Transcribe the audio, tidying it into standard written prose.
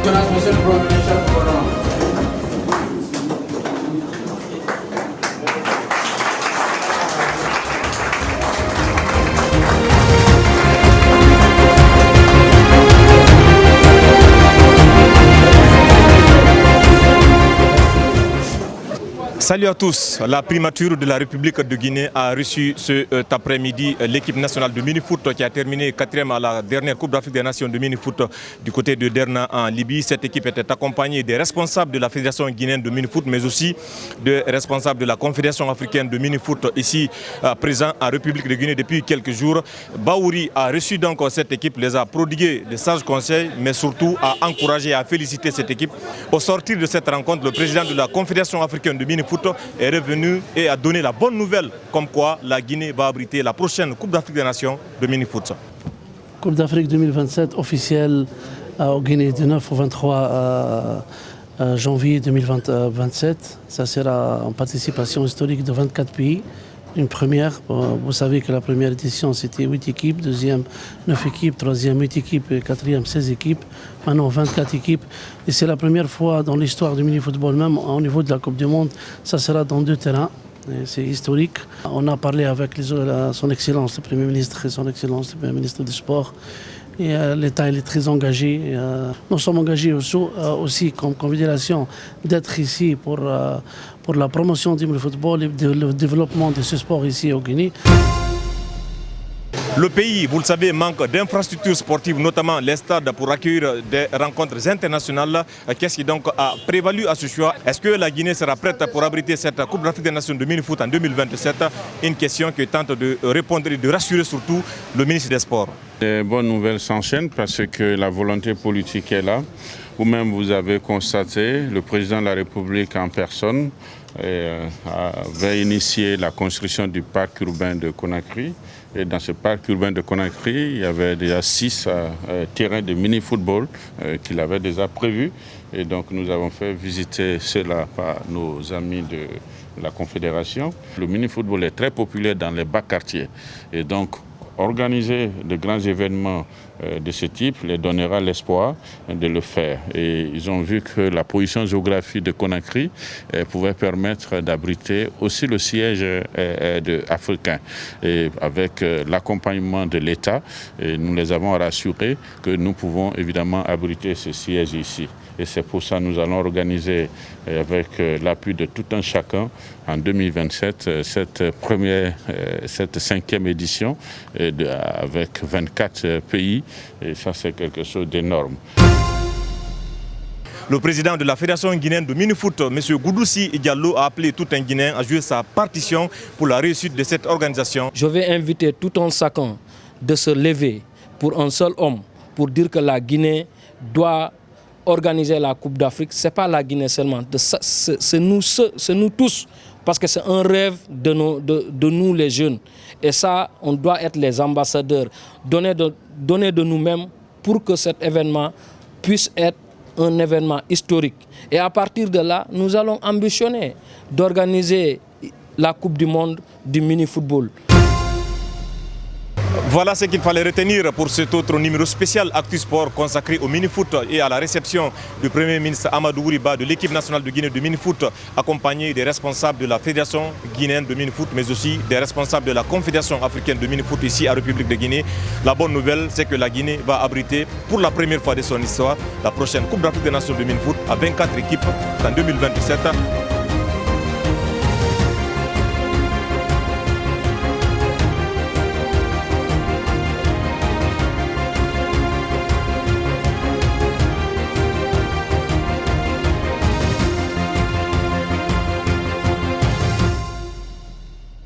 Monsieur le Premier ministre, Salut à tous. La primature de la République de Guinée a reçu cet après-midi l'équipe nationale de mini-foot qui a terminé 4e à la dernière Coupe d'Afrique des Nations de mini-foot du côté de Derna en Libye. Cette équipe était accompagnée des responsables de la Fédération guinéenne de mini-foot, mais aussi des responsables de la Confédération africaine de mini-foot ici présents en République de Guinée depuis quelques jours. Baouri a reçu donc cette équipe, les a prodigués de sages conseils, mais surtout a encouragé et a félicité cette équipe. Au sortir de cette rencontre, le président de la Confédération africaine de mini-foot est revenu et a donné la bonne nouvelle comme quoi la Guinée va abriter la prochaine Coupe d'Afrique des Nations de mini-foot. Coupe d'Afrique 2027 officielle au Guinée du 9 au 23 janvier 2027. Ça sera en participation historique de 24 pays. Une première, vous savez que la première édition c'était 8 équipes, deuxième 9 équipes, troisième 8 équipes et quatrième 16 équipes, maintenant 24 équipes. Et c'est la première fois dans l'histoire du mini-football, même au niveau de la Coupe du Monde, ça sera dans 2 terrains. C'est historique. On a parlé avec son Excellence, le Premier ministre et son Excellence, le Premier ministre du Sport. Et l'État est très engagé. Nous sommes engagés aussi comme confédération d'être ici pour la promotion du football et le développement de ce sport ici au Guinée. Le pays, vous le savez, manque d'infrastructures sportives, notamment les stades pour accueillir des rencontres internationales. Qu'est-ce qui donc a prévalu à ce choix? Est-ce que la Guinée sera prête pour abriter cette Coupe d'Afrique des Nations de mini-foot en 2027? Une question que tente de répondre et de rassurer surtout le ministre des Sports. Les bonnes nouvelles s'enchaînent parce que la volonté politique est là. Vous-même, vous avez constaté, le président de la République en personne avait initié la construction du parc urbain de Conakry. Et dans ce parc urbain de Conakry, il y avait déjà 6 terrains de mini-football qu'il avait déjà prévus. Et donc nous avons fait visiter cela par nos amis de la Confédération. Le mini-football est très populaire dans les bas quartiers. Et donc organiser de grands événements de ce type les donnera l'espoir de le faire. Et ils ont vu que la position géographique de Conakry pouvait permettre d'abriter aussi le siège africain. Et avec l'accompagnement de l'État, nous les avons rassurés que nous pouvons évidemment abriter ce siège ici. Et c'est pour ça que nous allons organiser avec l'appui de tout un chacun en 2027 cette 5e édition avec 24 pays. Et ça, c'est quelque chose d'énorme. Le président de la Fédération guinéenne de mini-foot, M. Goudoussi Diallo, a appelé tout un Guinéen à jouer sa partition pour la réussite de cette organisation. Je vais inviter tout un chacun de se lever pour un seul homme, pour dire que la Guinée doit organiser la Coupe d'Afrique. Ce n'est pas la Guinée seulement, c'est nous tous, parce que c'est un rêve de nous les jeunes. Et ça, on doit être les ambassadeurs, donner de nous-mêmes pour que cet événement puisse être un événement historique. Et à partir de là, nous allons ambitionner d'organiser la Coupe du Monde du mini-football. Voilà ce qu'il fallait retenir pour cet autre numéro spécial Actu Sport consacré au mini-foot et à la réception du Premier ministre Amadou Ouriba de l'équipe nationale de Guinée de mini-foot, accompagné des responsables de la Fédération guinéenne de mini-foot, mais aussi des responsables de la Confédération africaine de mini-foot ici à République de Guinée. La bonne nouvelle, c'est que la Guinée va abriter pour la première fois de son histoire la prochaine Coupe d'Afrique des Nations de mini-foot à 24 équipes en 2027.